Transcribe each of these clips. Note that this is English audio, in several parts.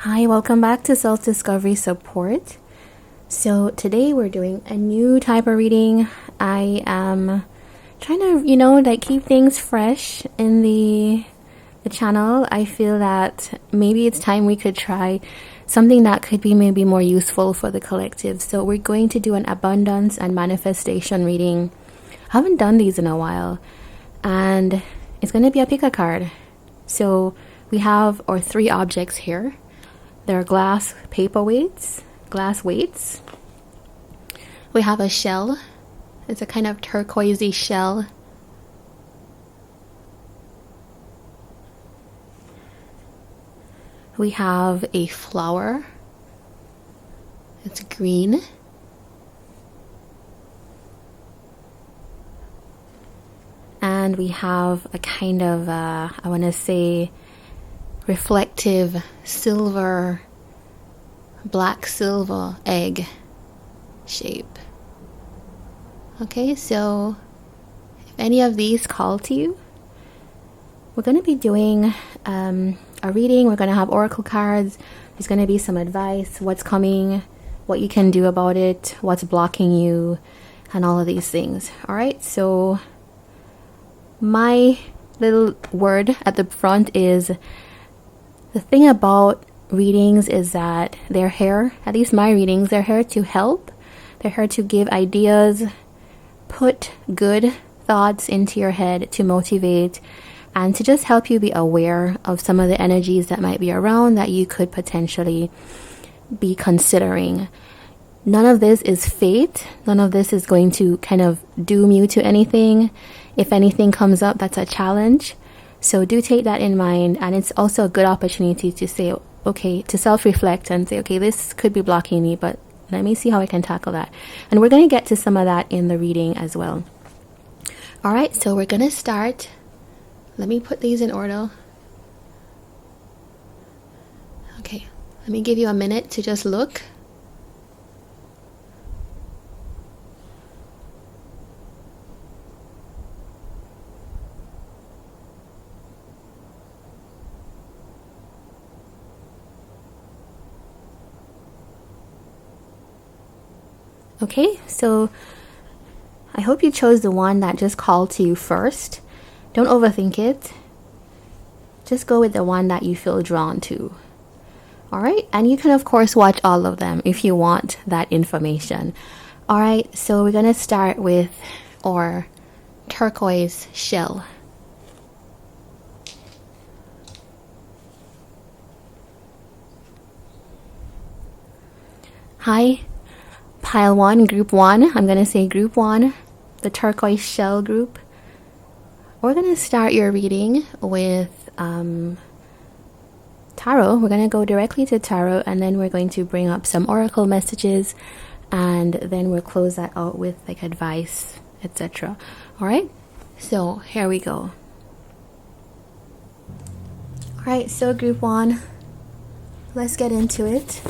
Hi, welcome back to Self Discovery Support. So, today we're doing a new type of reading. I am trying to, like keep things fresh in the channel. I feel that maybe it's time we could try something that could be maybe more useful for the collective. So, we're going to do an abundance and manifestation reading. I haven't done these in a while, and it's going to be a pick a card. So, we have our three objects here. They're glass paperweights, glass weights. We have a shell. It's a kind of turquoisey shell. We have a flower. It's green. And we have a kind of, I want to say, reflective silver, black silver egg shape. Okay, so if any of these call to you, we're going to be doing a reading. We're going to have oracle cards. There's going to be some advice, what's coming, what you can do about it, what's blocking you, and all of these things. All right, so my little word at the front is, the thing about readings is that they're here, at least my readings, they're here to help. They're here to give ideas, put good thoughts into your head to motivate, and to just help you be aware of some of the energies that might be around that you could potentially be considering. None of this is fate. None of this is going to kind of doom you to anything. If anything comes up, that's a challenge. So do take that in mind, and it's also a good opportunity to say, okay, to self-reflect and say, okay, this could be blocking me, but let me see how I can tackle that. And we're going to get to some of that in the reading as well. All right, so we're going to start. Let me put these in order. Okay, let me give you a minute to just look. Okay, so I hope you chose the one that just called to you first. Don't overthink it. Just go with the one that you feel drawn to. All right, and you can of course watch all of them if you want that information. All right, so we're gonna start with our turquoise shell. Hi. Pile 1, group 1, I'm going to say group 1, the turquoise shell group. We're going to start your reading with tarot. We're going to go directly to tarot, and then we're going to bring up some oracle messages, and then we'll close that out with like advice, etc. All right, so here we go. All right, so group 1, let's get into it.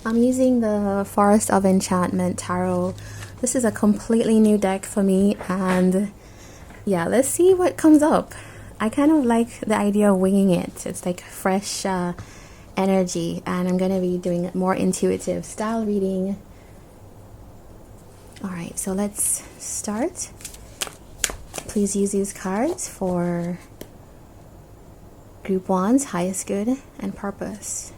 I'm using the Forest of Enchantment Tarot. This is a completely new deck for me, and yeah, let's see what comes up. I kind of like the idea of winging it. It's like fresh energy, and I'm going to be doing a more intuitive style reading. All right, so let's start. Please use these cards for Group 1's highest good and purpose.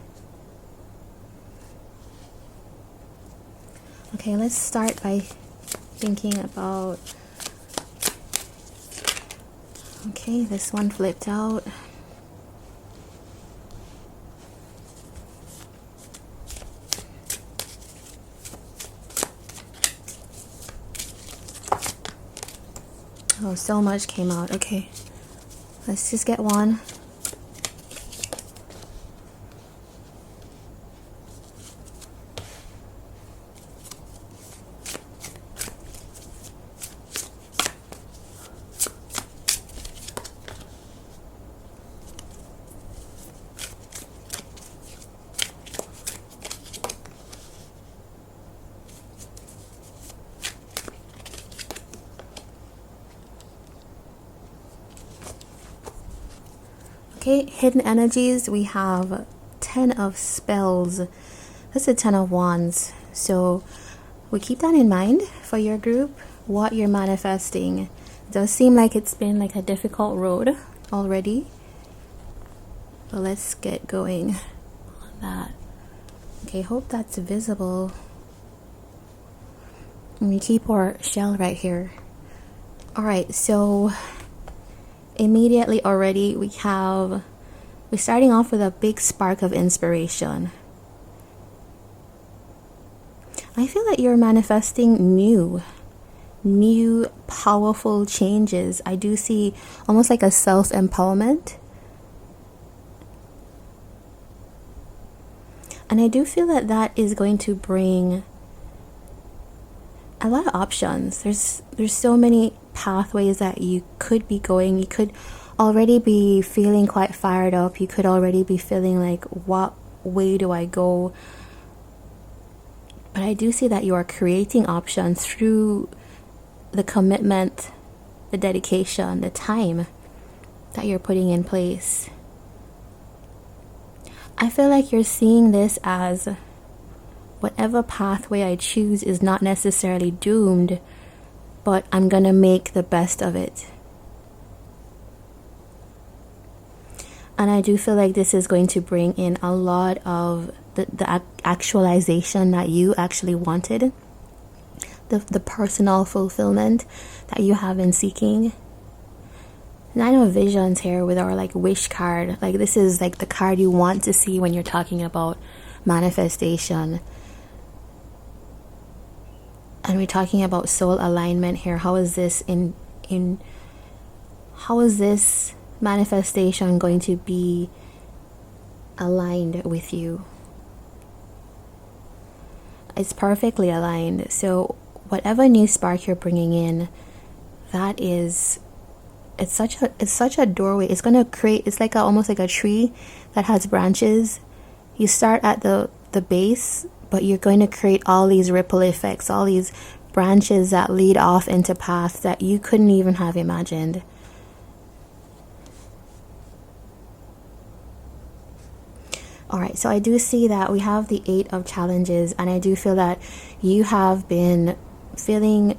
Okay, let's start by thinking about, okay, this one flipped out. Oh, so much came out. Okay, let's just get one. Okay, hidden energies, we have Ten of Spells. That's the Ten of Wands. So we keep that in mind for your group, what you're manifesting. It does seem like it's been like a difficult road already. But let's get going on that. Okay, hope that's visible. And we keep our shell right here. Alright, so immediately already we're starting off with a big spark of inspiration. I feel that you're manifesting new powerful changes. I do see almost like a self-empowerment. And I do feel that that is going to bring a lot of options. There's so many pathways that you could be going. You could already be feeling quite fired up. You could already be feeling like, what way do I go? But I do see that you are creating options through the commitment, the dedication, the time that you're putting in place. I feel like you're seeing this as whatever pathway I choose is not necessarily doomed, but I'm gonna make the best of it. And I do feel like this is going to bring in a lot of the actualization that you actually wanted, the personal fulfillment that you have been seeking. Nine of Visions here with our like wish card. Like this is like the card you want to see when you're talking about manifestation. And we're talking about soul alignment here. How is this how is this manifestation going to be aligned with you? It's perfectly aligned. So whatever new spark you're bringing in, that is, it's such a doorway. It's gonna create, it's like almost like a tree that has branches. You start at the base, but you're going to create all these ripple effects, all these branches that lead off into paths that you couldn't even have imagined. Alright, so I do see that we have the 8 of Challenges, and I do feel that you have been feeling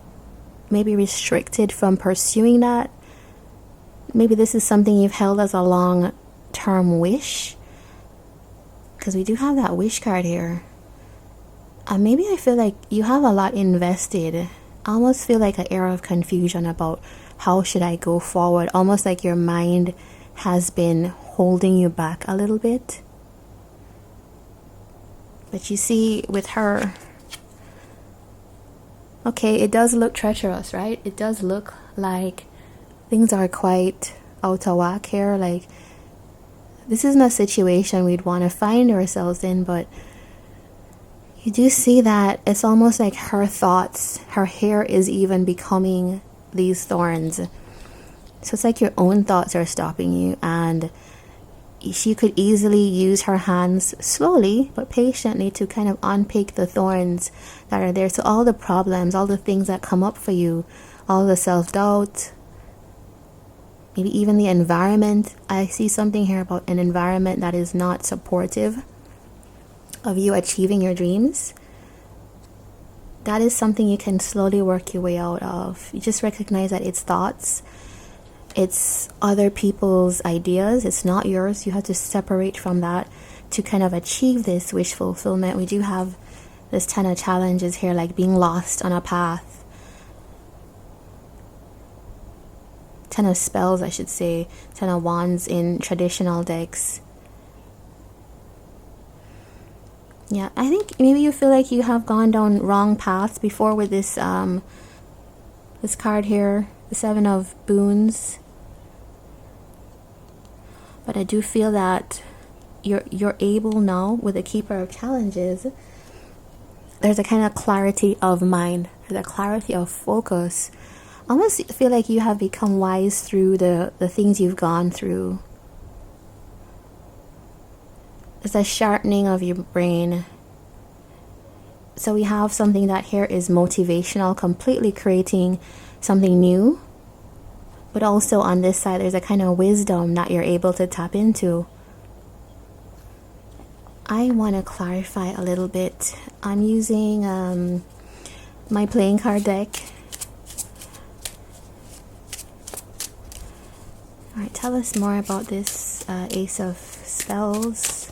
maybe restricted from pursuing that. Maybe this is something you've held as a long-term wish, because we do have that wish card here. And maybe I feel like you have a lot invested. I almost feel like an era of confusion about how should I go forward. Almost like your mind has been holding you back a little bit. But you see with her, okay, it does look treacherous, right? It does look like things are quite out of whack here. Like, this isn't a situation we'd want to find ourselves in, but you do see that it's almost like her thoughts, her hair is even becoming these thorns. So it's like your own thoughts are stopping you, and she could easily use her hands slowly but patiently to kind of unpick the thorns that are there. So all the problems, all the things that come up for you, all the self-doubt, maybe even the environment. I see something here about an environment that is not supportive of you achieving your dreams. That is something you can slowly work your way out of. You just recognize that it's thoughts, it's other people's ideas, it's not yours. You have to separate from that to kind of achieve this wish fulfillment. We do have this 10 of Challenges here, like being lost on a path. 10 of Spells, I should say. 10 of Wands in traditional decks. Yeah, I think maybe you feel like you have gone down wrong paths before with this this card here, the 7 of Boons. But I do feel that you're able now with the Keeper of Challenges. There's a kind of clarity of mind, there's a clarity of focus. I almost feel like you have become wise through the things you've gone through. It's a sharpening of your brain. So we have something that here is motivational, completely creating something new. But also on this side, there's a kind of wisdom that you're able to tap into. I want to clarify a little bit. I'm using my playing card deck. Alright, tell us more about this Ace of Spells.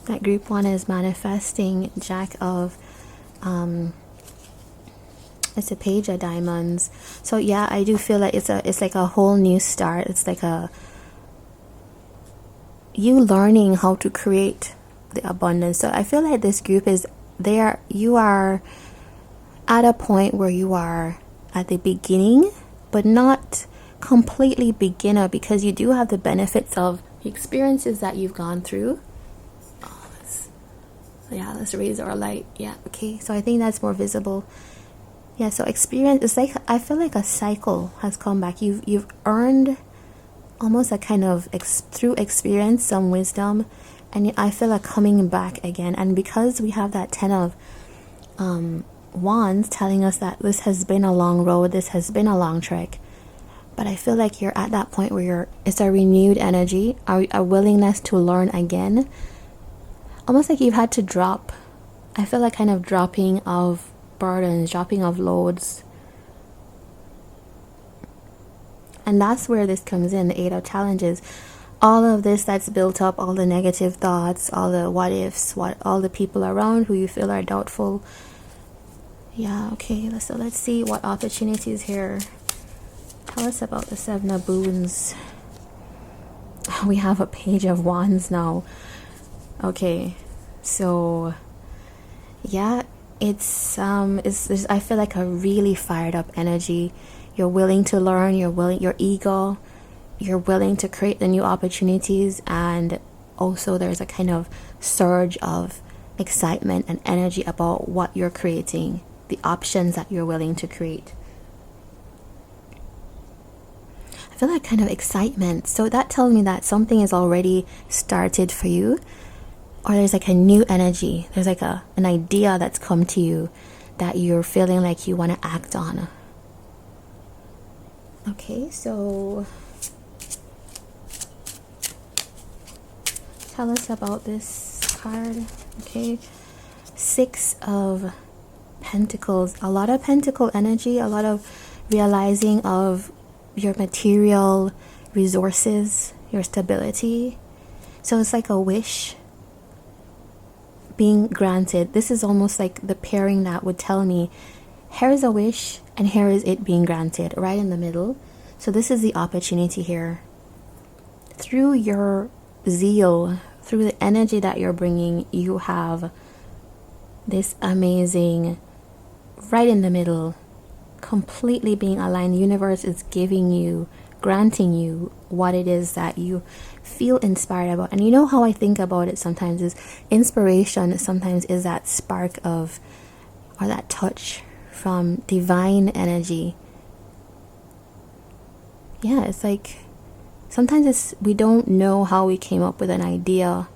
That group 1 is manifesting Jack of it's a Page of Diamonds. So yeah, I do feel like it's like a whole new start. It's like you learning how to create the abundance. So I feel like this group is there. You are at a point where you are at the beginning, but not completely beginner, because you do have the benefits of the experiences that you've gone through. Let's raise our light. Yeah, okay. So I think that's more visible. Yeah, so experience, it's like, I feel like a cycle has come back. You've earned almost a kind of through experience some wisdom, and I feel like coming back again. And because we have that 10 of wands telling us that this has been a long road, this has been a long trek, but I feel like you're at that point where it's a renewed energy, a willingness to learn again, almost like you've had to drop. I feel like kind of dropping of burdens, dropping of loads. And that's where this comes in, the 8 of challenges. All of this that's built up, all the negative thoughts, all the what ifs, all the people around who you feel are doubtful. Yeah, okay, so let's see what opportunities here. Tell us about the 7 of Boons. We have a Page of Wands now. Okay, so yeah, it's I feel like a really fired up energy. You're willing to learn, you're eager, you're willing to create the new opportunities, and also there's a kind of surge of excitement and energy about what you're creating, the options that you're willing to create. I feel like kind of excitement. So that tells me that something is already started for you, or there's like a new energy. There's like an idea that's come to you that you're feeling like you want to act on. Okay, so tell us about this card. Okay, 6 of Pentacles. A lot of Pentacle energy, a lot of realizing of your material resources, your stability. So it's like a wish being granted. This is almost like the pairing that would tell me, here's a wish and here is it being granted, right in the middle. So this is the opportunity here. Through your zeal, through the energy that you're bringing, you have this amazing, right in the middle, completely being aligned. The universe is giving you, granting you what it is that you feel inspired about. And you know how I think about it sometimes is inspiration sometimes is that spark of, or that touch from divine energy. Yeah, it's like sometimes we don't know how we came up with an idea,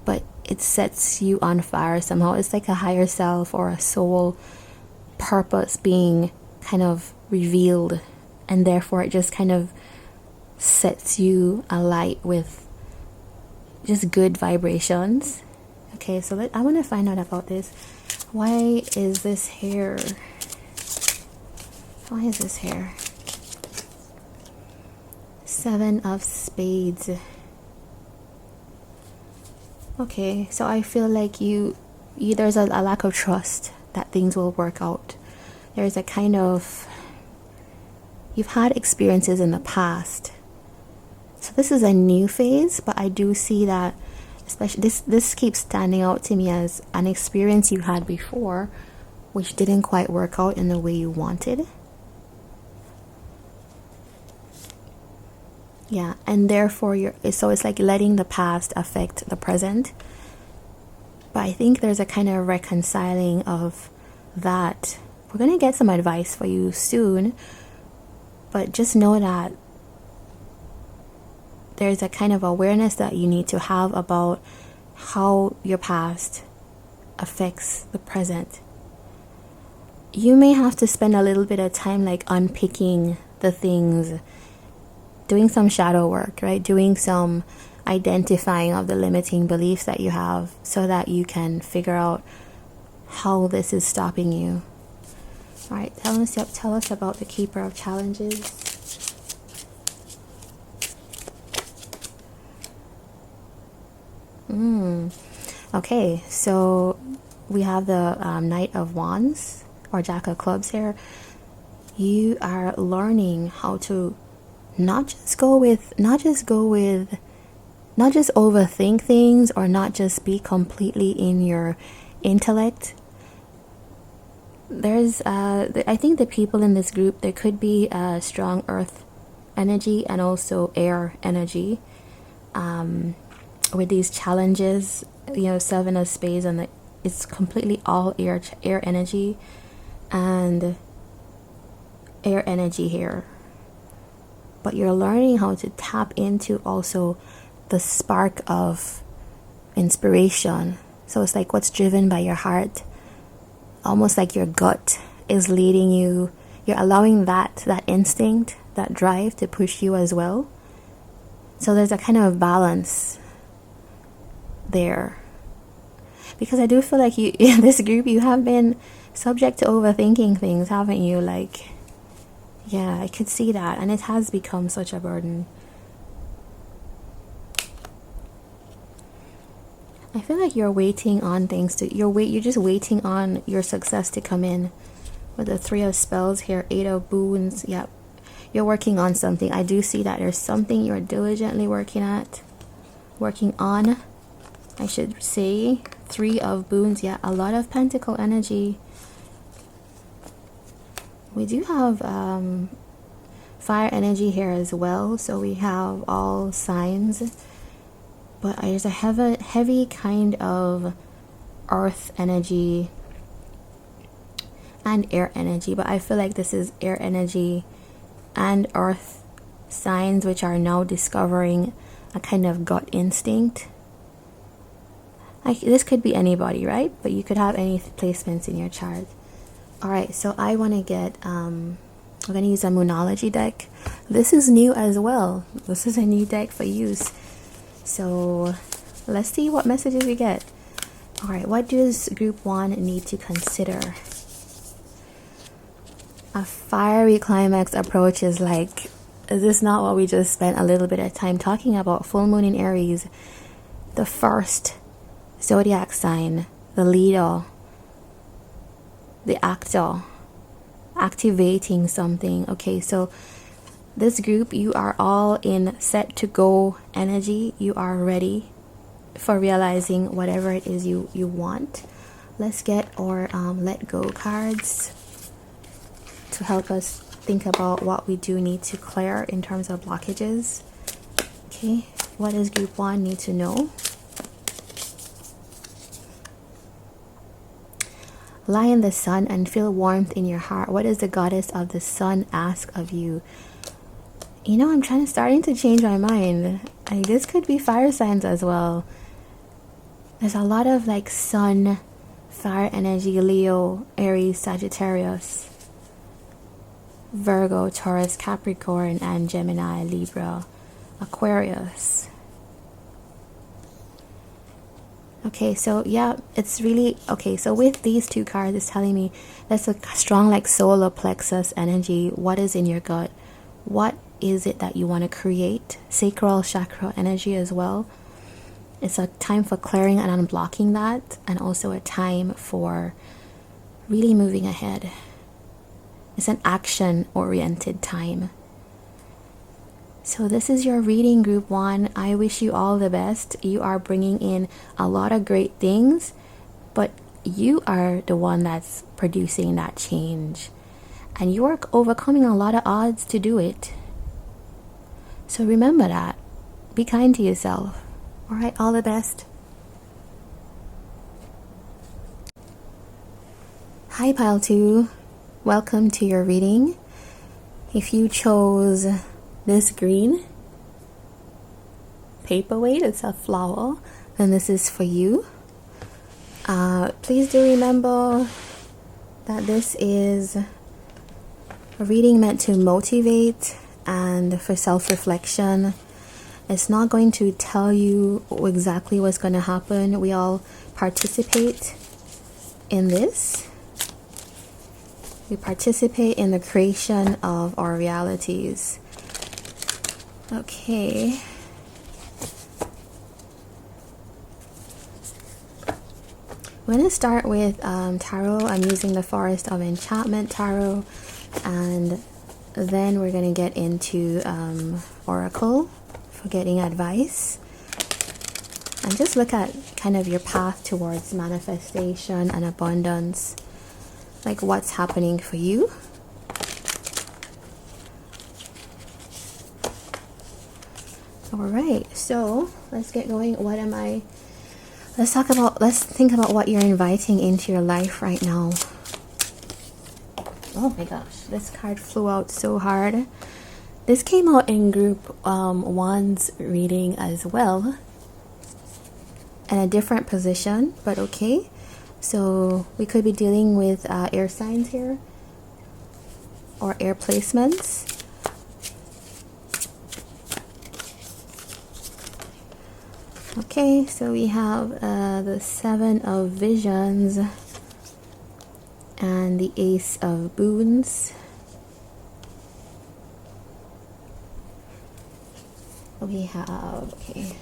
but it sets you on fire somehow. It's like a higher self or a soul purpose being kind of revealed, and therefore it just kind of sets you alight with just good vibrations. Okay, so I want to find out about this. Why is this here? Why is this here? 7 of Spades. Okay, so I feel like there's a lack of trust that things will work out. There's a kind of, you've had experiences in the past. So this is a new phase, but I do see that, especially this keeps standing out to me as an experience you had before, which didn't quite work out in the way you wanted. Yeah, and therefore so it's like letting the past affect the present. But I think there's a kind of reconciling of that. We're going to get some advice for you soon, but just know that there's a kind of awareness that you need to have about how your past affects the present. You may have to spend a little bit of time like unpicking the things, doing some shadow work, right? Doing some identifying of the limiting beliefs that you have so that you can figure out how this is stopping you. All right, tell us about the Keeper of Challenges. Okay, so we have the Knight of Wands or Jack of Clubs here. You are learning how to not just overthink things, or not just be completely in your intellect. There's I think the people in this group, there could be a strong earth energy and also air energy with these challenges. Seven of Spades, and it's completely all air energy and air energy here. But you're learning how to tap into also the spark of inspiration. So it's like what's driven by your heart, almost like your gut is leading you. You're allowing that instinct, that drive to push you as well. So there's a kind of balance there, because I do feel like you in this group, you have been subject to overthinking things, haven't you? Like, yeah, I could see that, and it has become such a burden. I feel like you're waiting on things you're just waiting on your success to come in. With the Three of Spells here, Eight of Boons. Yep, you're working on something. I do see that there's something you're diligently working on, I should say. Three of Boons. Yeah, a lot of Pentacle energy. We do have fire energy here as well, so we have all signs, but there's a heavy kind of earth energy and air energy. But I feel like this is air energy and earth signs, which are now discovering a kind of gut instinct. This could be anybody, right? But you could have any placements in your chart. Alright, so I want to get, I'm going to use a Moonology deck. This is new as well. This is a new deck for use. So let's see what messages we get. Alright, what does Group 1 need to consider? A fiery climax approach is like, is this not what we just spent a little bit of time talking about? Full moon in Aries, the first zodiac sign, the leader, the actor, activating something. Okay, so this group, you are all in set to go energy. You are ready for realizing whatever it is you want. Let's get our let go cards to help us think about what we do need to clear in terms of blockages. Okay, what does Group 1 need to know? Lie in the sun and feel warmth in your heart. What does the goddess of the sun ask of you? I'm starting to change my mind. This could be fire signs as well. There's a lot of like sun, fire energy, Leo, Aries, Sagittarius, Virgo, Taurus, Capricorn, and Gemini, Libra, Aquarius. Okay, so yeah, it's really okay. So with these two cards, it's telling me that's a strong like solar plexus energy. What is in your gut? What is it that you want to create? Sacral chakra energy as well. It's a time for clearing and unblocking that, and also a time for really moving ahead. It's an action-oriented time. So this is your reading, Group 1. I wish you all the best. You are bringing in a lot of great things, but you are the one that's producing that change. And you are overcoming a lot of odds to do it. So remember that. Be kind to yourself. All right, all the best. Hi, Pile 2. Welcome to your reading. If you chose this green paperweight, it's a flower, then this is for you. Please do remember that this is a reading meant to motivate and for self-reflection. It's not going to tell you exactly what's going to happen. We all participate in this. We participate in the creation of our realities. Okay. I'm going to start with tarot. I'm using the Forest of Enchantment tarot, and then we're going to get into Oracle for getting advice. And just look at kind of your path towards manifestation and abundance, like what's happening for you. All right, so let's get going. Let's think about what you're inviting into your life right now. Oh my gosh, this card flew out so hard. This came out in group 1's reading as well, in a different position, but okay. So we could be dealing with air signs here, or air placements. Okay, so we have the Seven of Visions and the Ace of Boons. We have, okay.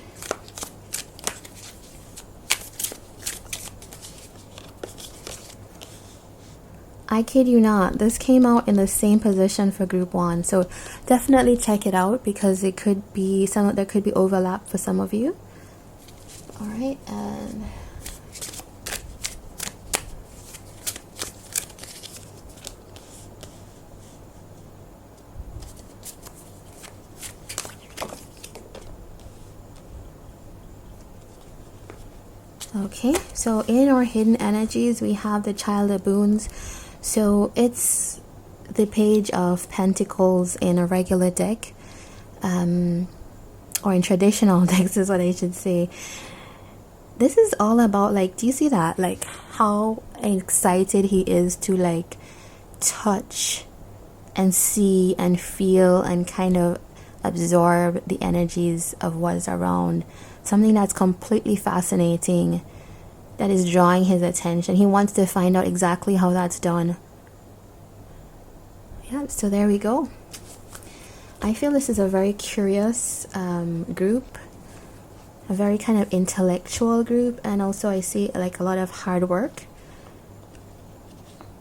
I kid you not, this came out in the same position for group 1, so definitely check it out because it could be there could be overlap for some of you. All right, and okay, so in our hidden energies, we have the Child of Boons. So it's the Page of Pentacles in a regular deck, or in traditional decks is what I should say. This is all about, like, do you see that? Like, how excited he is to, like, touch and see and feel and kind of absorb the energies of what's around. Something that's completely fascinating, that is drawing his attention. He wants to find out exactly how that's done. Yeah, so there we go. I feel this is a very curious group, a very kind of intellectual group, and also I see like a lot of hard work.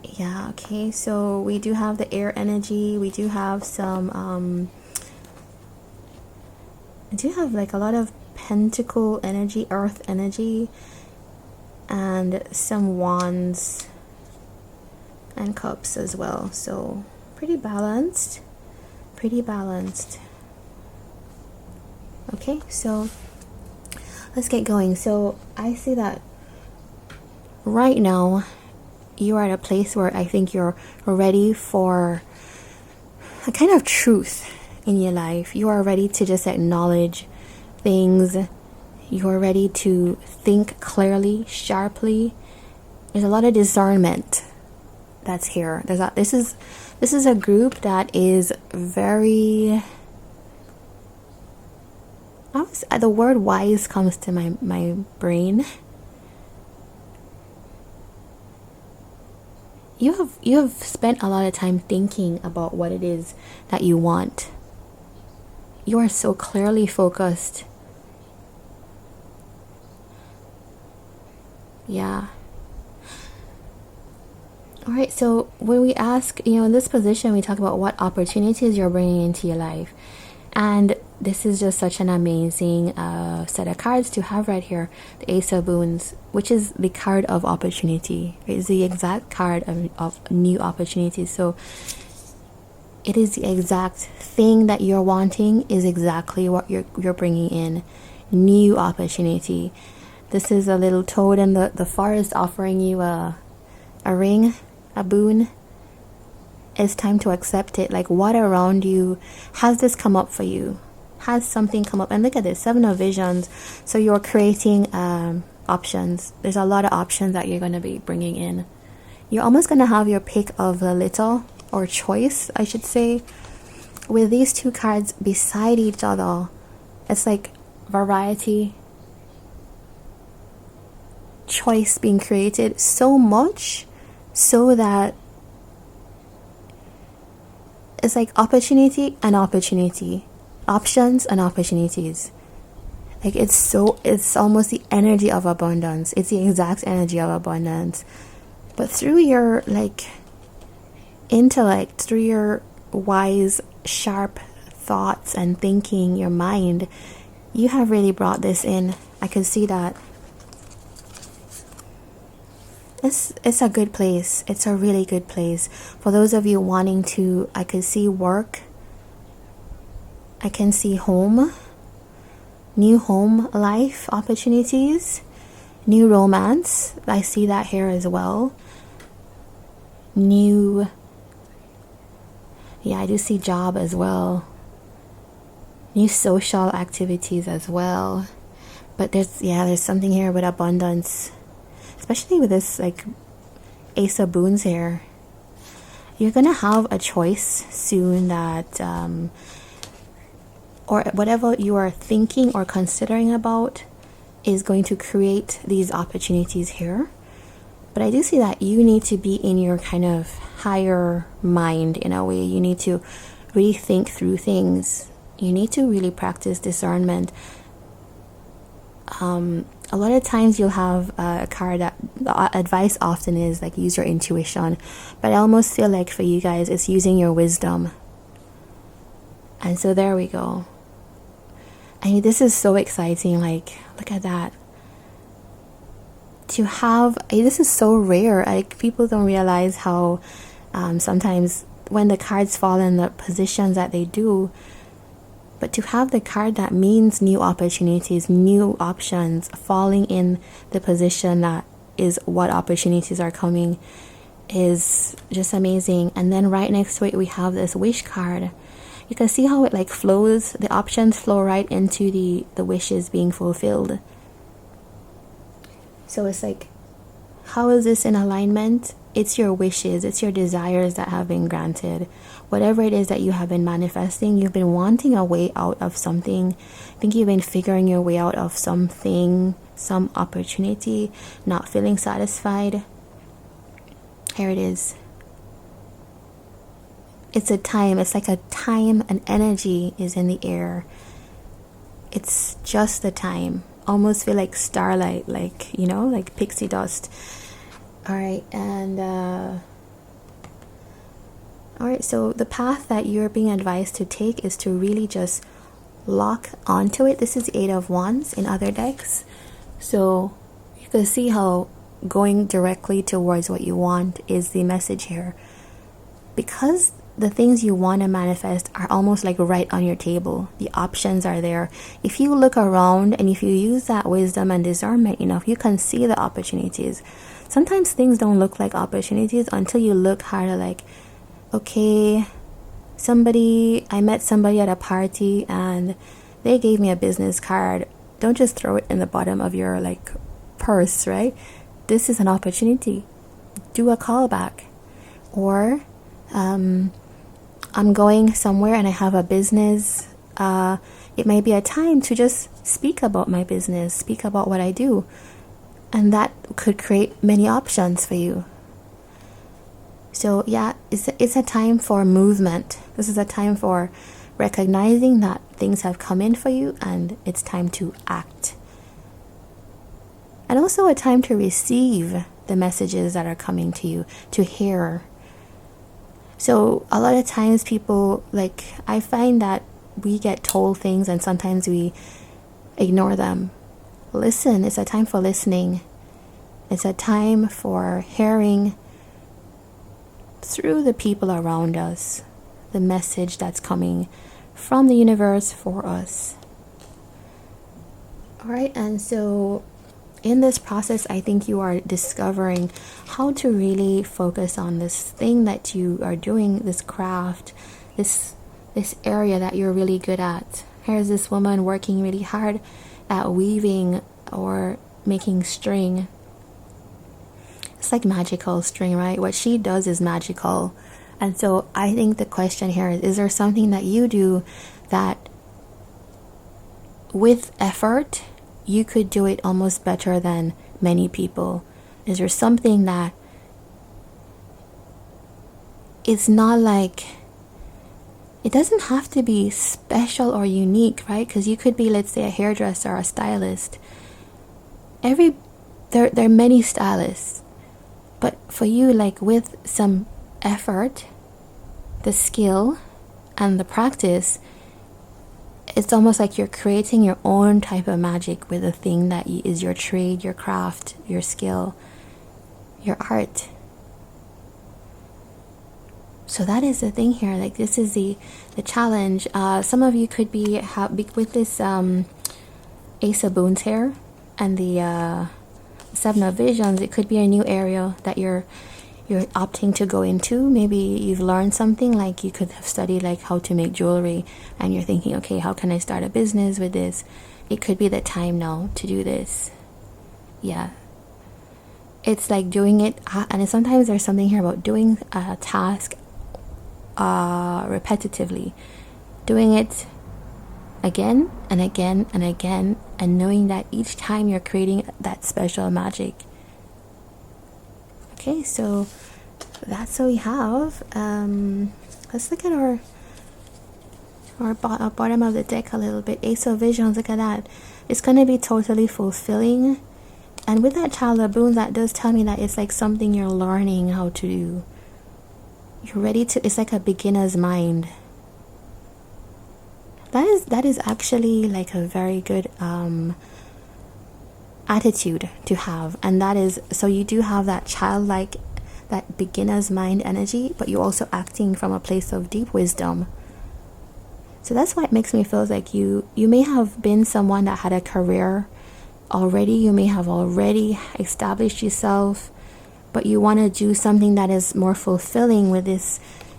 Yeah, okay, so we do have the air energy. We do have some I do have like a lot of pentacle energy, earth energy, and some wands and cups as well. So pretty balanced, pretty balanced. Okay, so let's get going. So I see that right now you are at a place where I think you're ready for a kind of truth in your life. You are ready to just acknowledge things. You are ready to think clearly, sharply. There's a lot of discernment that's here. This is a group that is very, the word wise comes to my brain. You have spent a lot of time thinking about what it is that you want. You are so clearly focused. Yeah. All right, so when we ask, in this position, we talk about what opportunities you're bringing into your life. And this is just such an amazing set of cards to have right here. The Ace of Boons, which is the card of opportunity. It's the exact card of new opportunities. So it is the exact thing that you're wanting is exactly what you're bringing in. New opportunity. This is a little toad in the forest offering you a ring, a boon. It's time to accept it. Like, what around you has this come up for you? Has something come up? And look at this, Seven of Visions. So you're creating options. There's a lot of options that you're going to be bringing in. You're almost going to have your pick of the little, or choice, I should say. With these two cards beside each other, It's like variety, choice being created so much so that it's like opportunity and opportunity, options and opportunities. Like it's almost the energy of abundance. It's the exact energy of abundance. But through your like intellect, through your wise, sharp thoughts and thinking, your mind, you have really brought this in. I can see that. It's a good place. It's a really good place. For those of you wanting to, I could see work. I can see home. New home life opportunities. New romance. I see that here as well. New... Yeah, I do see job as well. New social activities as well. But there's something here with abundance. Especially with this like Ace of Boons here. You're going to have a choice soon that, or whatever you are thinking or considering about is going to create these opportunities here. But I do see that you need to be in your kind of higher mind in a way. You need to really think through things. You need to really practice discernment. A lot of times you'll have a card that the advice often is like use your intuition, but I almost feel like for you guys it's using your wisdom. And so there we go. I mean, this is so exciting. Like, look at that. To have this is so rare. Like, people don't realize how sometimes when the cards fall in the positions that they do. But to have the card that means new opportunities, new options, falling in the position that is what opportunities are coming is just amazing. And then right next to it, we have this wish card. You can see how it like flows. The options flow right into the wishes being fulfilled. So it's like, how is this in alignment? It's your wishes, it's your desires that have been granted. Whatever it is that you have been manifesting, you've been wanting a way out of something. I think you've been figuring your way out of something, some opportunity, not feeling satisfied. Here it is. It's a time, it's like a time, an energy is in the air. It's just the time. Almost feel like starlight, like, you know, like pixie dust. Alright, and alright, so the path that you're being advised to take is to really just lock onto it. This is the Eight of Wands in other decks. So you can see how going directly towards what you want is the message here. Because the things you want to manifest are almost like right on your table. The options are there. If you look around and if you use that wisdom and discernment enough, you can see the opportunities. Sometimes things don't look like opportunities until you look harder, like, okay, I met somebody at a party and they gave me a business card. Don't just throw it in the bottom of your like purse, right? This is an opportunity. Do a callback. Or I'm going somewhere and I have a business. It may be a time to just speak about my business, speak about what I do. And that could create many options for you. So yeah, it's a time for movement. This is a time for recognizing that things have come in for you and it's time to act. And also a time to receive the messages that are coming to you, to hear. So a lot of times people, like, I find that we get told things and sometimes we ignore them. Listen, it's a time for listening. It's a time for hearing through the people around us the message that's coming from the universe for us. Alright, and so in this process, I think you are discovering how to really focus on this thing that you are doing, this craft, this area that you're really good at. Here's this woman working really hard at weaving or making string. It's like magical string, right? What she does is magical. And so I think the question here is there something that you do that with effort, you could do it almost better than many people. Is there something that it's not like, it doesn't have to be special or unique, right? Because you could be, let's say, a hairdresser or a stylist. There are many stylists, but for you, like with some effort, the skill and the practice, it's almost like you're creating your own type of magic with a thing that is your trade, your craft, your skill, your art. So that is the thing here. Like, this is the challenge. Some of you could be with this Ace of Boons here and the Seven of Visions. It could be a new area that you're opting to go into. Maybe you've learned something, like you could have studied like how to make jewelry, and you're thinking, okay, how can I start a business with this? It could be the time now to do this. Yeah. It's like doing it, and sometimes there's something here about doing a task repetitively, doing it again and again and again, and knowing that each time you're creating that special magic. Okay, so that's what we have. Let's look at our bottom of the deck a little bit. Ace of Visions, look at that. It's going to be totally fulfilling. And with that Child of Boons, that does tell me that it's like something you're learning how to do. You're ready to, it's like a beginner's mind. That is actually like a very good attitude to have. And that is, so you do have that childlike, that beginner's mind energy, but you're also acting from a place of deep wisdom. So that's why it makes me feel like you may have been someone that had a career already. You may have already established yourself, but you want to do something that is more fulfilling with this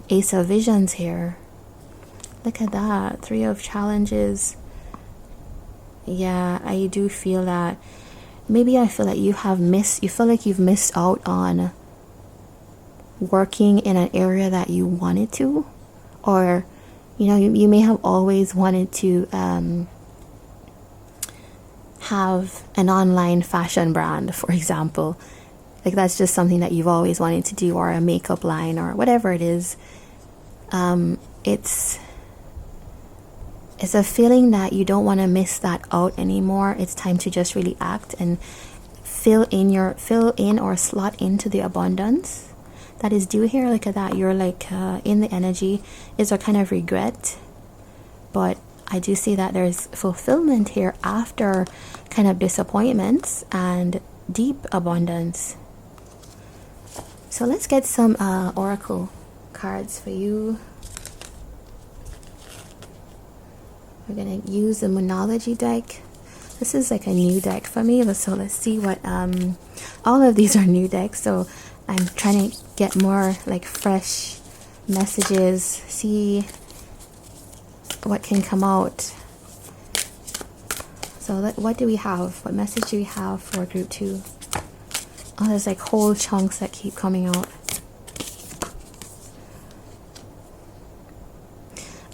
Ace of Visions here. Look at that. Three of Challenges. Yeah, I do feel that. Maybe I feel that you feel like you've missed out on working in an area that you wanted to. Or, you may have always wanted to have an online fashion brand, for example. Like, that's just something that you've always wanted to do, or a makeup line, or whatever it is. It's a feeling that you don't want to miss that out anymore. It's time to just really act and fill in or slot into the abundance that is due here. Look at that. You're like in the energy is a kind of regret, but I do see that there's fulfillment here after kind of disappointments and deep abundance. So let's get some oracle cards for you. We're going to use the Moonology deck. This is like a new deck for me. So let's see what... all of these are new decks. So I'm trying to get more like fresh messages. See what can come out. So what do we have? What message do we have for group 2? Oh, there's like whole chunks that keep coming out.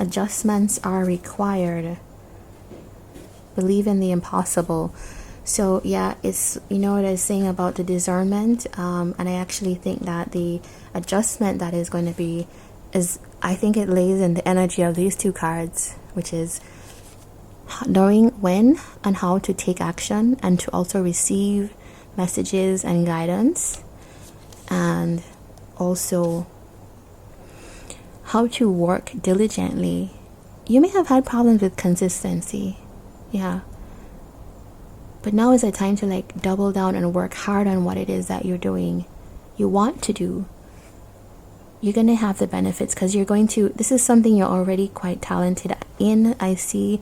Adjustments are required. Believe in the impossible. So yeah, it's, what I was saying about the discernment, and I actually think that the adjustment that is going to be I think it lays in the energy of these two cards, which is knowing when and how to take action, and to also receive messages and guidance, and also how to work diligently. You may have had problems with consistency, yeah, but now is a time to like double down and work hard on what it is that you're doing, you want to do. You're going to have the benefits because this is something you're already quite talented in, I see,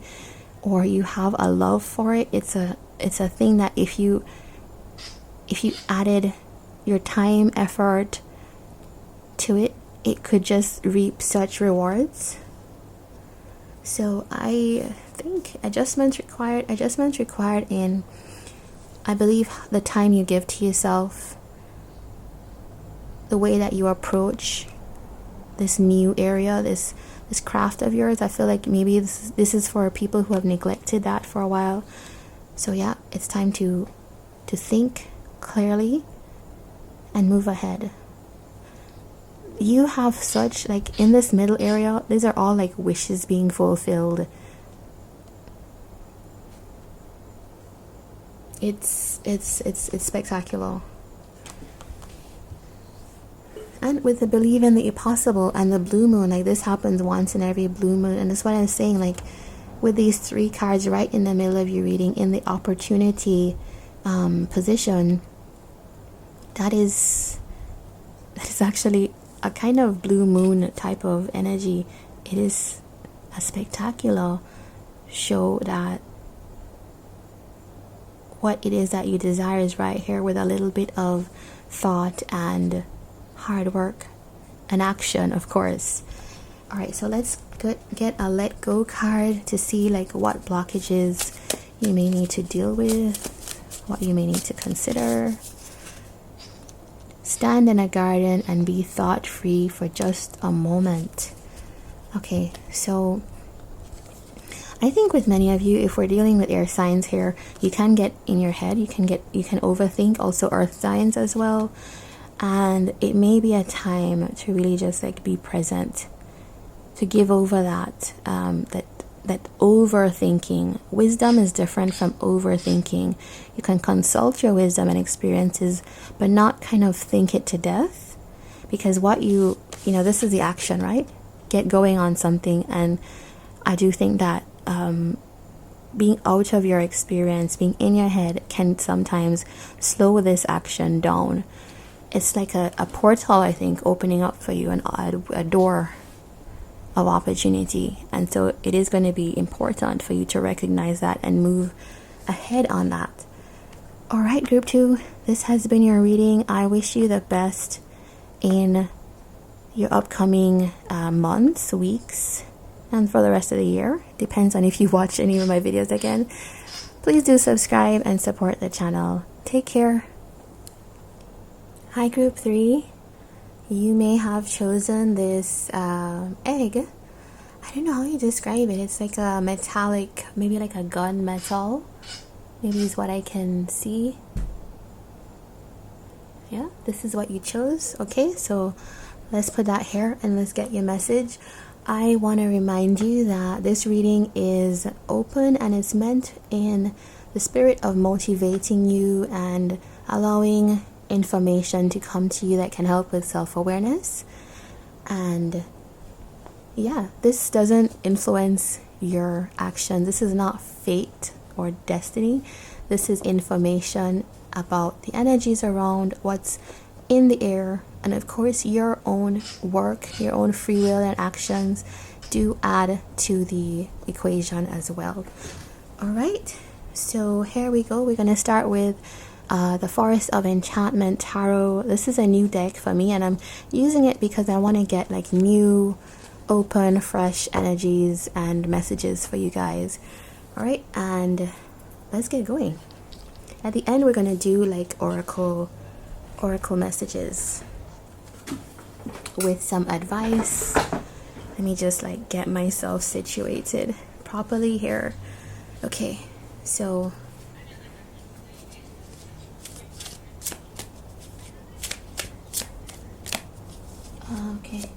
or you have a love for it. It's a thing that if you added your time, effort to it, it could just reap such rewards. So I think adjustments required in, I believe, the time you give to yourself, the way that you approach this new area, this this craft of yours. I feel like maybe this is for people who have neglected that for a while. So yeah, it's time to think clearly and move ahead. You have such, like, in this middle area, these are all like wishes being fulfilled. It's spectacular. And with the believe in the impossible and the blue moon, like this happens once in every blue moon. And that's what I'm saying, like with these 3 cards right in the middle of your reading in the opportunity position, that is actually a kind of blue moon type of energy. It is a spectacular show that what it is that you desire is right here, with a little bit of thought and hard work and action, of course. All right, so let's get a let go card to see like what blockages you may need to deal with, what you may need to consider. Stand in a garden and be thought free for just a moment. Okay, so I think with many of you, if we're dealing with air signs here, you can get in your head, you can overthink, also earth signs as well. And it may be a time to really just like be present, to give over that that overthinking. Wisdom is different from overthinking. You can consult your wisdom and experiences, but not kind of think it to death, because what you know, this is the action, right? Get going on something. And I do think that being out of your experience, being in your head, can sometimes slow this action down. It's like a portal, I think, opening up for you, a door of opportunity. And so it is going to be important for you to recognize that and move ahead on that. All right, group 2, this has been your reading. I wish you the best in your upcoming months, weeks, and for the rest of the year. Depends on if you watch any of my videos again. Please do subscribe and support the channel. Take care. Hi, group 3. You may have chosen this egg. I don't know how you describe it. It's like a metallic, maybe like a gun metal. Maybe is what I can see. Yeah, this is what you chose. Okay, so let's put that here and let's get your message. I want to remind you that this reading is open and it's meant in the spirit of motivating you and allowing information to come to you that can help with self-awareness. And yeah, this doesn't influence your action. This is not fate or destiny. This is information about the energies around, what's in the air, and of course your own work, your own free will and actions do add to the equation as well. All right, so here we go. We're going to start with the Forest of Enchantment Tarot. This is a new deck for me, and I'm using it because I want to get like new, open, fresh energies and messages for you guys. All right, and let's get going. At the end, we're going to do like oracle messages with some advice. Let me just like get myself situated properly here. Okay, so okay.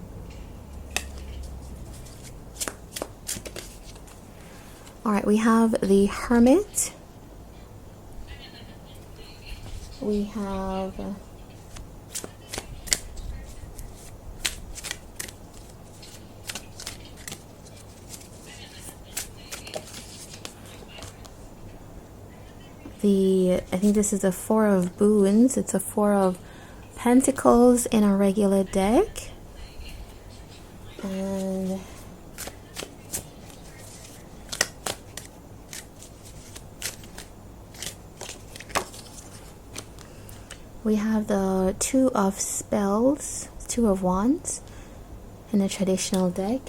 All right, we have the Hermit. We have I think this is a Four of Boons. It's a Four of Pentacles in a regular deck. And we have the Two of Spells, Two of Wands in a traditional deck.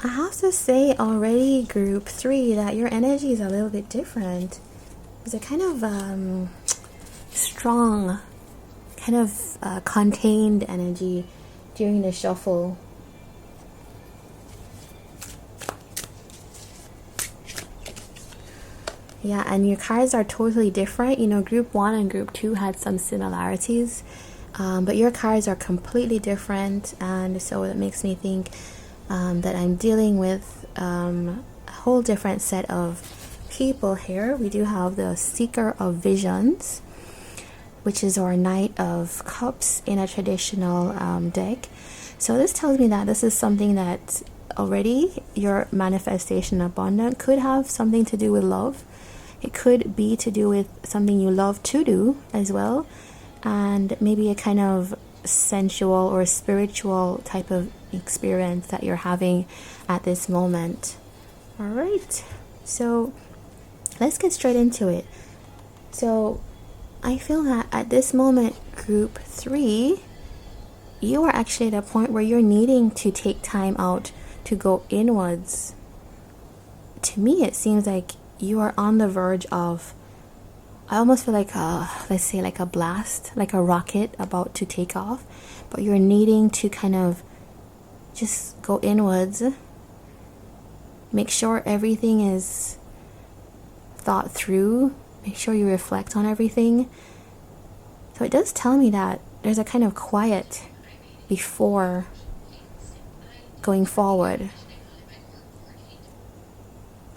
I have to say already, group 3, that your energy is a little bit different. It's a kind of strong, kind of contained energy during the shuffle. Yeah, and your cards are totally different. You know, group 1 and group 2 had some similarities, but your cards are completely different, and so it makes me think that I'm dealing with a whole different set of people here. We do have the Seeker of Visions, which is our Knight of Cups in a traditional deck. So this tells me that this is something that already your manifestation abundant could have something to do with love. It could be to do with something you love to do as well, and maybe a kind of sensual or spiritual type of experience that you're having at this moment. All right, so let's get straight into it. So I feel that at this moment, group 3, you are actually at a point where you're needing to take time out to go inwards. To me, it seems like you are on the verge of, I almost feel like let's say like a blast, like a rocket about to take off, but you're needing to kind of just go inwards, make sure everything is thought through, make sure you reflect on everything. So it does tell me that there's a kind of quiet before going forward.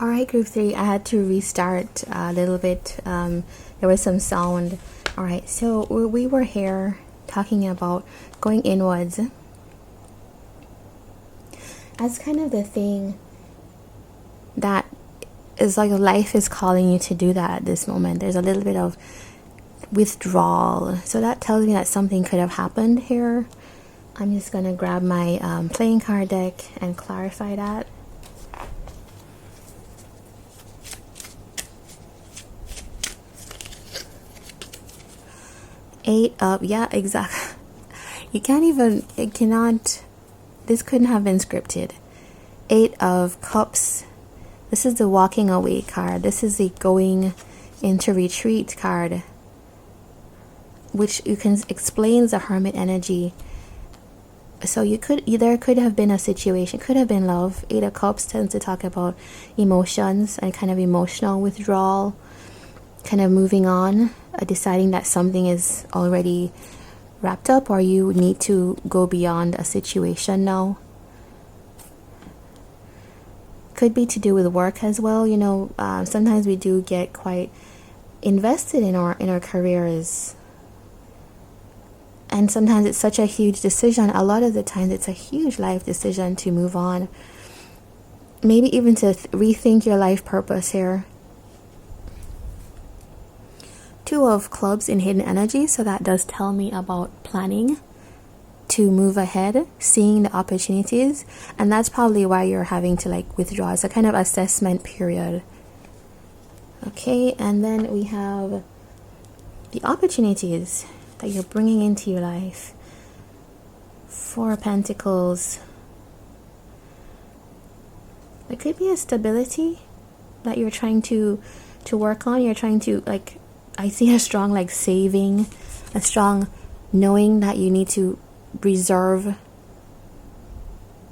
Alright, group 3, I had to restart a little bit. There was some sound. Alright, so we were here talking about going inwards as kind of the thing that is like life is calling you to do that at this moment. There's a little bit of withdrawal. So that tells me that something could have happened here. I'm just going to grab my playing card deck and clarify that. Eight up, yeah, exactly. You can't even, it cannot, this couldn't have been scripted. 8 of Cups. This is the walking away card. This is the going into retreat card, which you can explains the Hermit energy. So you could either could have been a situation, could have been love. 8 of Cups tends to talk about emotions and kind of emotional withdrawal, kind of moving on, deciding that something is already wrapped up or you need to go beyond a situation now. Could be to do with work as well. You know, sometimes we do get quite invested in our careers, and sometimes it's such a huge decision. A lot of the times it's a huge life decision to move on, maybe even to rethink your life purpose here. 2 of Clubs in hidden energy, so that does tell me about planning to move ahead, seeing the opportunities, and that's probably why you're having to like withdraw. It's a kind of assessment period. Okay, and then we have the opportunities that you're bringing into your life. 4 of Pentacles. It could be a stability that you're trying to work on. You're trying to, like, I see a strong like saving, a strong knowing that you need to reserve.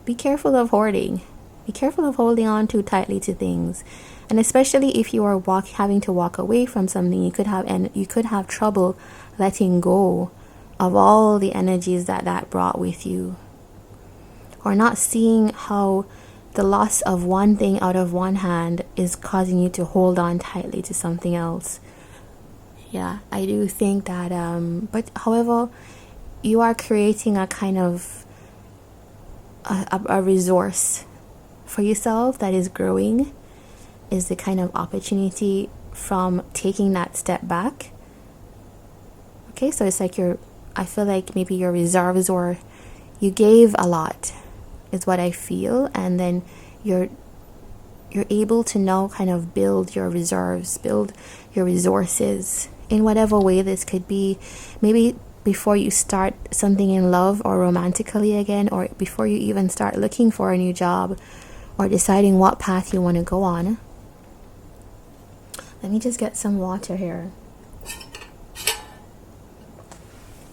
Be careful of hoarding. Be careful of holding on too tightly to things, and especially if you are having to walk away from something, you could have trouble letting go of all the energies that brought with you, or not seeing how the loss of one thing out of one hand is causing you to hold on tightly to something else. Yeah, I do think that, but however, you are creating a kind of a resource for yourself that is growing, is the kind of opportunity from taking that step back. Okay, so it's like I feel like maybe your reserves, or you gave a lot, is what I feel, and then you're able to now kind of build your reserves, build your resources in whatever way this could be. Maybe before you start something in love or romantically again, or before you even start looking for a new job, or deciding what path you want to go on. Let me just get some water here.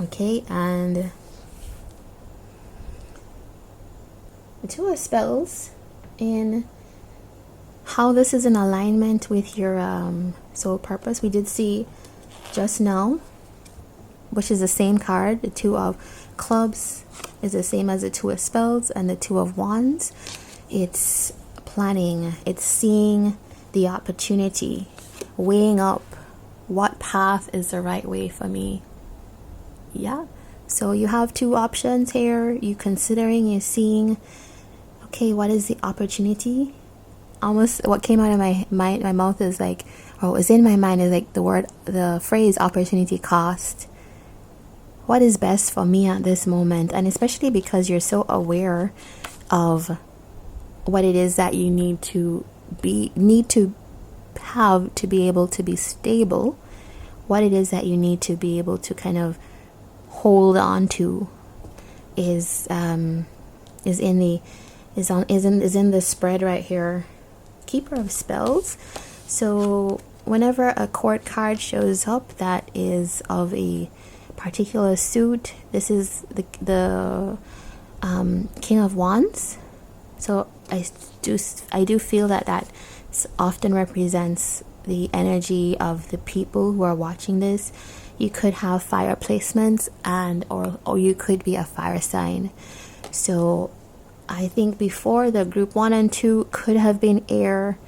Okay, and the Two of Spells, and how this is in alignment with your soul purpose. We did see just now, which is the same card. The Two of Clubs is the same as the Two of Spells, and the Two of Wands. It's planning, it's seeing the opportunity, weighing up what path is the right way for me. Yeah, so you have two options here. You considering, you're seeing, okay, what is the opportunity? Almost what came out of my mouth is like, or what was in my mind is like the phrase opportunity cost. What is best for me at this moment? And especially because you're so aware of what it is that you need to have to be able to be stable, what it is that you need to be able to kind of hold on to is in the spread right here. Keeper of Spells. So whenever a court card shows up that is of a particular suit, this is the King of Wands. So I do feel that often represents the energy of the people who are watching this. You could have fire placements, or you could be a fire sign. So I think before, the group 1 and 2 could have been air,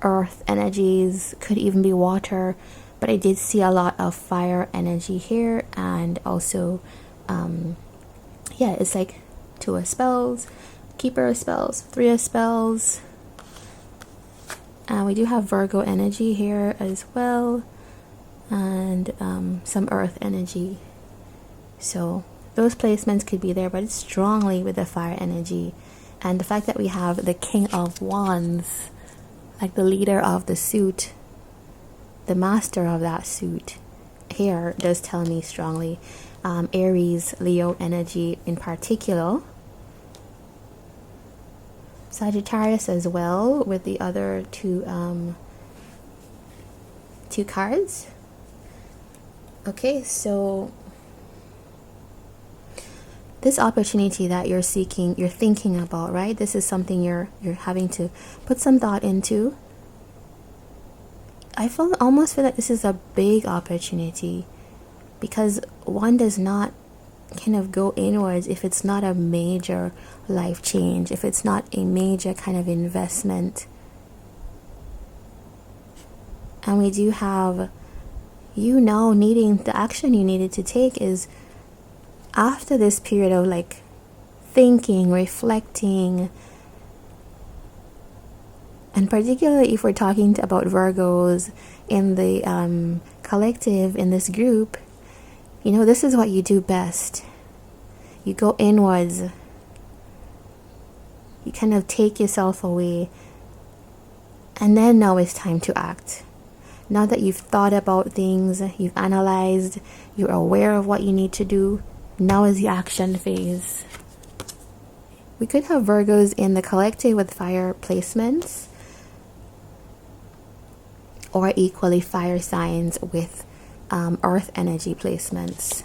earth energies, could even be water, but I did see a lot of fire energy here. And also it's like Two of Spells, Keeper of Spells, Three of Spells, and we do have Virgo energy here as well, and some earth energy. So those placements could be there, but it's strongly with the fire energy. And the fact that we have the King of Wands, like the leader of the suit, the master of that suit here, does tell me strongly Aries, Leo energy in particular. Sagittarius as well, with the other two cards. Okay, so this opportunity that you're seeking, you're thinking about, right? This is something you're having to put some thought into. I almost feel like this is a big opportunity, because one does not kind of go inwards if it's not a major life change, if it's not a major kind of investment. And we do have, needing the action you needed to take is after this period of like thinking, reflecting, and particularly if we're talking about Virgos in the collective, in this group, this is what you do best. You go inwards. You kind of take yourself away. And then now it's time to act. Now that you've thought about things, you've analyzed, you're aware of what you need to do, now is the action phase. We could have Virgos in the collective with fire placements, or equally fire signs with earth energy placements.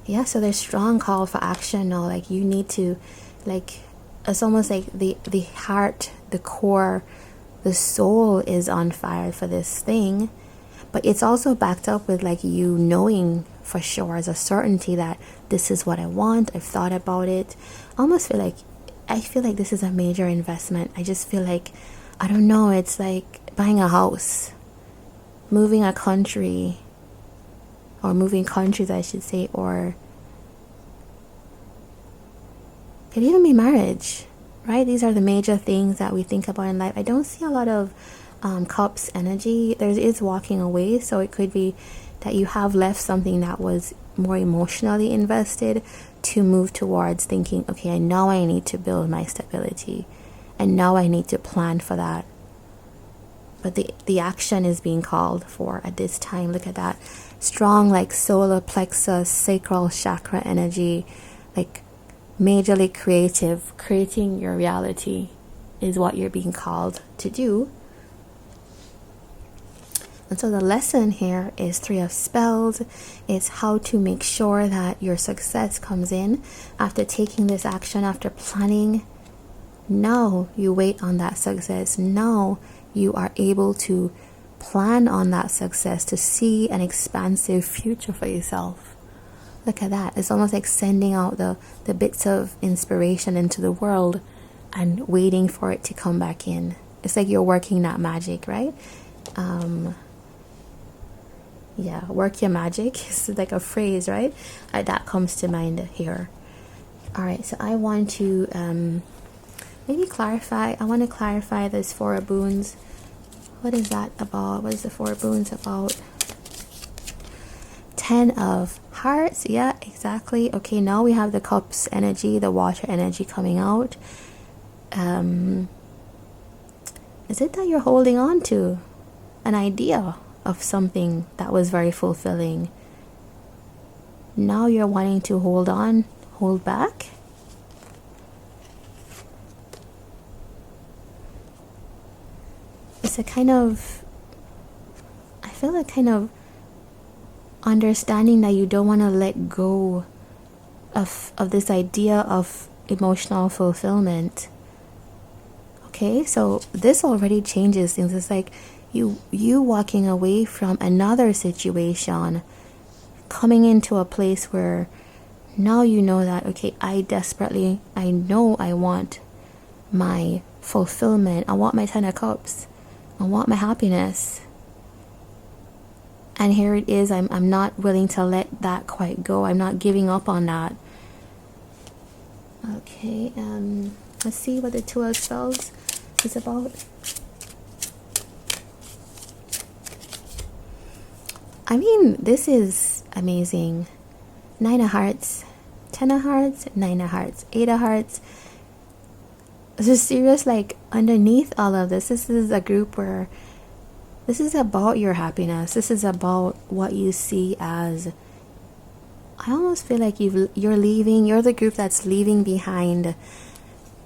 Yeah, so there's strong call for action now. Like you need to, like, it's almost like the heart, the core, the soul is on fire for this thing, but it's also backed up with like you knowing for sure as a certainty that this is what I want. I've thought about it. I feel like this is a major investment. I just feel like, I don't know, it's like buying a house, moving a country, or moving countries I should say, or it could even be marriage, right? These are the major things that we think about in life. I don't see a lot of cups energy. There is walking away, so it could be that you have left something that was more emotionally invested to move towards thinking, okay, now I need to build my stability, and now I need to plan for that. But the action is being called for at this time. Look at that strong, like solar plexus, sacral chakra energy, like majorly creative, creating your reality. is what you're being called to do. And so the lesson here is 3 of Spells. It's how to make sure that your success comes in after taking this action, after planning. Now you wait on that success. Now you are able to plan on that success, to see an expansive future for yourself. Look at that. It's almost like sending out the bits of inspiration into the world and waiting for it to come back in. It's like you're working that magic, right? Yeah, work your magic. It's like a phrase, right? That comes to mind here. All right, so I want to maybe clarify. I want to clarify this 4 of Boons. What is that about? What is the 4 of Boons about? 10 of Hearts. Yeah, exactly. Okay, now we have the Cups energy, the water energy coming out. Is it that you're holding on to an idea of something that was very fulfilling? Now you're wanting to hold on, hold back? It's a kind of, I feel a kind of understanding that you don't want to let go of this idea of emotional fulfillment. Okay, so this already changes things. It's like you walking away from another situation, coming into a place where now you know that, okay, I know I want my fulfillment. I want my 10 of Cups. I want my happiness. And here it is. I'm not willing to let that quite go. I'm not giving up on that. Okay, let's see what the 2 of Spells is about. I mean, this is amazing. 9 of Hearts, 10 of Hearts, 9 of Hearts, 8 of Hearts. This is serious, like underneath all of this is a group where this is about your happiness. This is about what you see as, I almost feel like you're the group that's leaving behind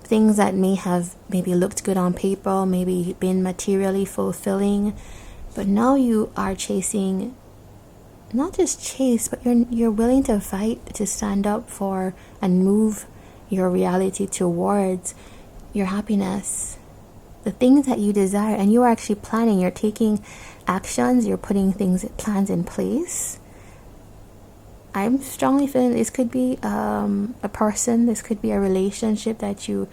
things that may have maybe looked good on paper, maybe been materially fulfilling, but now you are chasing, not just chase, but you're willing to fight, to stand up for and move your reality towards your happiness, the things that you desire. And you are actually planning, you're taking actions, you're putting plans in place. I'm strongly feeling this could be a person, this could be a relationship that you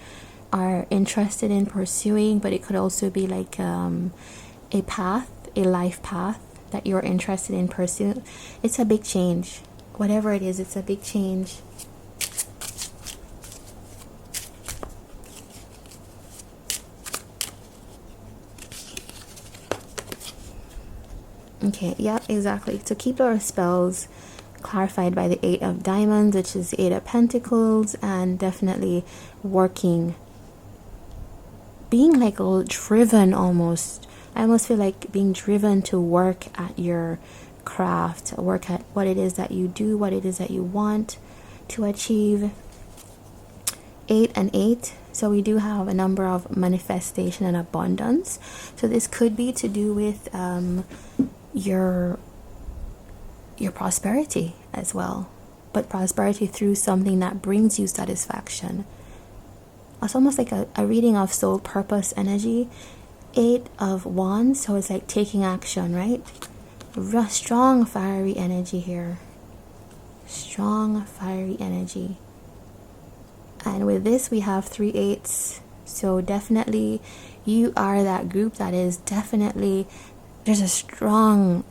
are interested in pursuing, but it could also be like a path, a life path that you're interested in pursuing. It's a big change. Whatever it is, it's a big change. Okay, yeah, exactly. So keep our spells clarified by the 8 of Diamonds, which is the 8 of Pentacles, and definitely working, being like a little driven almost. I almost feel like being driven to work at your craft, work at what it is that you do, what it is that you want to achieve. 8 and 8. So we do have a number of manifestation and abundance. So this could be to do with your prosperity as well, but prosperity through something that brings you satisfaction. It's almost like a reading of soul purpose energy. 8 of Wands, so it's like taking action, right? Strong fiery energy here, strong fiery energy. And with this we have 3 8s, so definitely you are that group that is definitely, there's a strong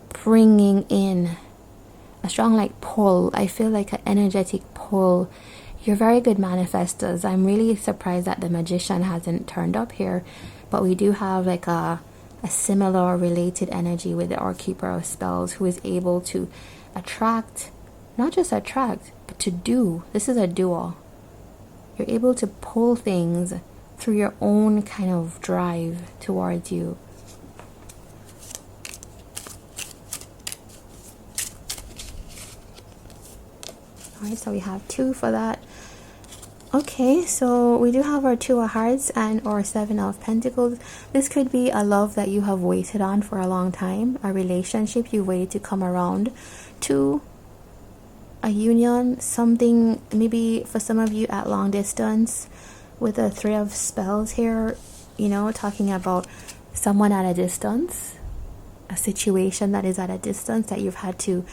bringing in, a strong like pull. I feel like an energetic pull. You're very good manifestors. I'm really surprised that the Magician hasn't turned up here, but we do have like a similar or related energy with our Keeper of Spells, who is able to attract, not just attract, but to do. This is a duo. You're able to pull things through your own kind of drive towards you. Alright, so we have 2 for that. Okay, so we do have our Two of Hearts and our Seven of Pentacles. This could be a love that you have waited on for a long time, a relationship you waited to come around to, a union, something maybe for some of you at long distance with a Three of Spells here, you know, talking about someone at a distance, a situation that is at a distance that you've had to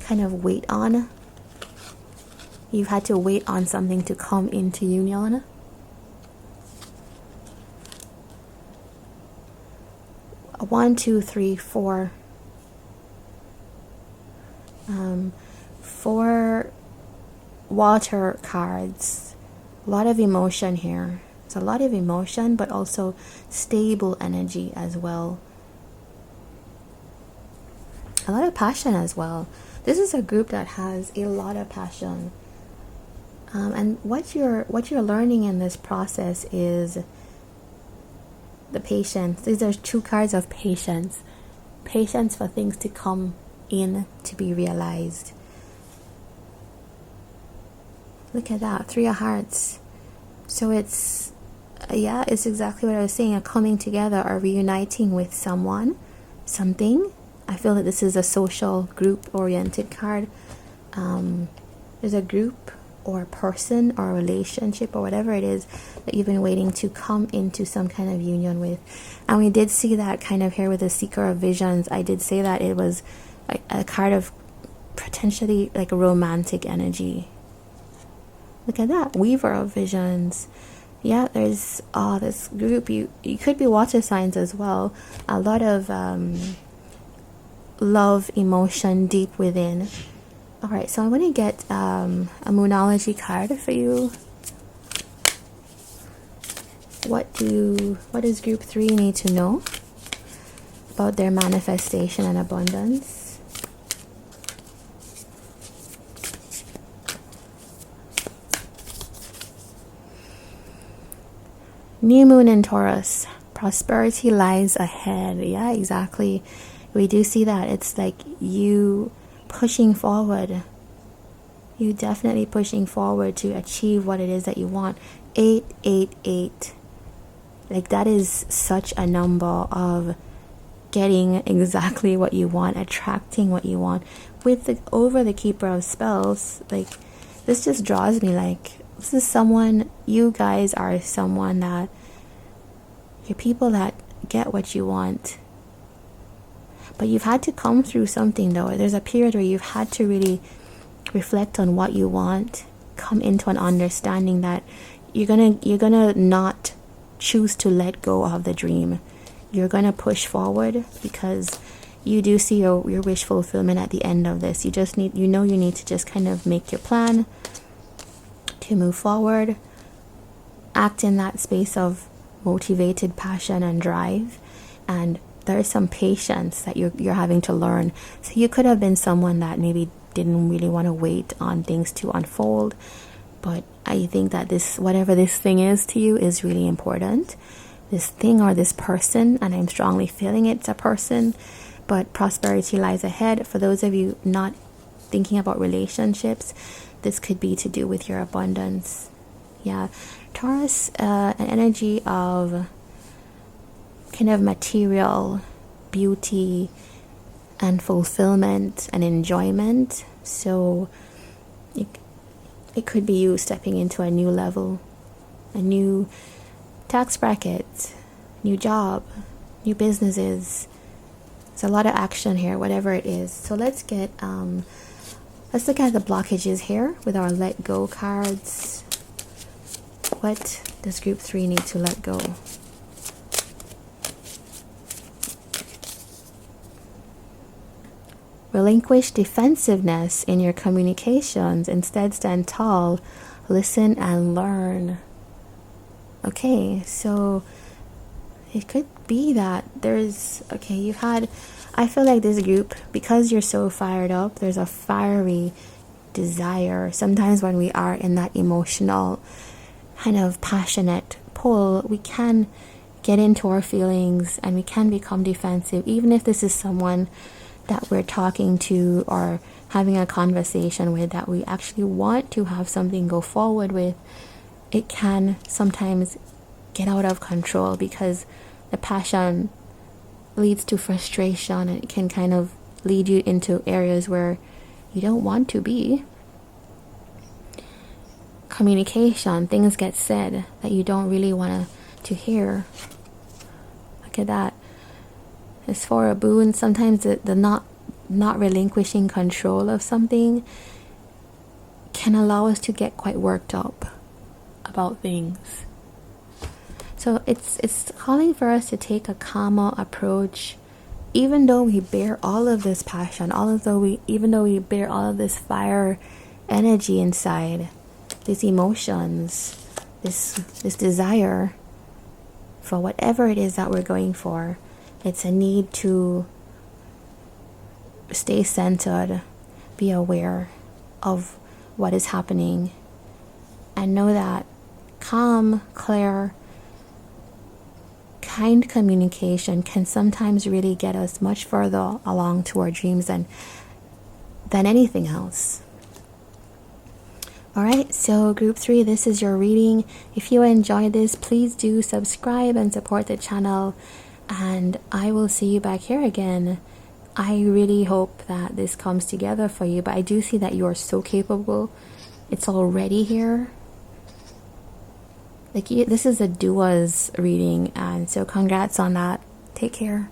kind of wait on. You've had to wait on something to come into union. One, two, three, four. Four water cards. A lot of emotion here. It's a lot of emotion, but also stable energy as well. A lot of passion as well. This is a group that has a lot of passion. And what you're learning in this process is the patience. These are two cards of patience. Patience for things to come in to be realized. Look at that, Three of Hearts. So it's, yeah, it's exactly what I was saying, a coming together or reuniting with someone, something. I feel that this is a social group-oriented card. There's a group or a person or a relationship or whatever it is that you've been waiting to come into some kind of union with. And we did see that kind of here with the Seeker of Visions. I did say that it was a card of potentially like a romantic energy. Look at that, Weaver of Visions. Yeah, there's this group. You could be water signs as well. A lot of love, emotion deep within. All right, so I'm going to get a Moonology card for you. What does group 3 need to know about their manifestation and abundance? New moon in Taurus. Prosperity lies ahead. Yeah, exactly. We do see that. It's like you pushing forward. You definitely pushing forward to achieve what it is that you want. 888. Like that is such a number of getting exactly what you want, attracting what you want. With the over the Keeper of Spells, like this just draws me like this is someone, you guys are someone that you're people that get what you want. But you've had to come through something though. There's a period where you've had to really reflect on what you want, come into an understanding that you're gonna not choose to let go of the dream. You're gonna push forward because you do see your wish fulfillment at the end of this. You just need, you need to just kind of make your plan to move forward, act in that space of motivated passion and drive, and there is some patience that you're having to learn. So you could have been someone that maybe didn't really want to wait on things to unfold, but I think that this, whatever this thing is to you, is really important. This thing or this person, and I'm strongly feeling it's a person, but prosperity lies ahead. For those of you not thinking about relationships, this could be to do with your abundance. Yeah, Taurus, an energy of kind of material beauty and fulfillment and enjoyment. So it could be you stepping into a new level, a new tax bracket, new job, new businesses. There's a lot of action here, whatever it is. So let's look at the blockages here with our let go cards. What does group 3 need to let go? Relinquish defensiveness in your communications. Instead, stand tall, listen, and learn. Okay, so it could be that you've had, I feel like this group, because you're so fired up, there's a fiery desire. Sometimes when we are in that emotional, kind of passionate pull, we can get into our feelings and we can become defensive, even if this is someone that we're talking to or having a conversation with, that we actually want to have something go forward with. it can sometimes get out of control because the passion leads to frustration, and it can kind of lead you into areas where you don't want to be. Communication, things get said that you don't really want to hear. Look at that. It's for a boon. Sometimes the not relinquishing control of something can allow us to get quite worked up about things. So it's calling for us to take a calmer approach, even though we bear all of this passion, even though we bear all of this fire energy inside, these emotions, this desire for whatever it is that we're going for. It's a need to stay centered, be aware of what is happening, and know that calm, clear, kind communication can sometimes really get us much further along to our dreams than anything else. Alright, so group 3, this is your reading. If you enjoyed this, please do subscribe and support the channel, and I will see you back here again. I really hope that this comes together for you, but I do see that you are so capable. It's already here. Like, this is a duas reading, and so congrats on that. Take care.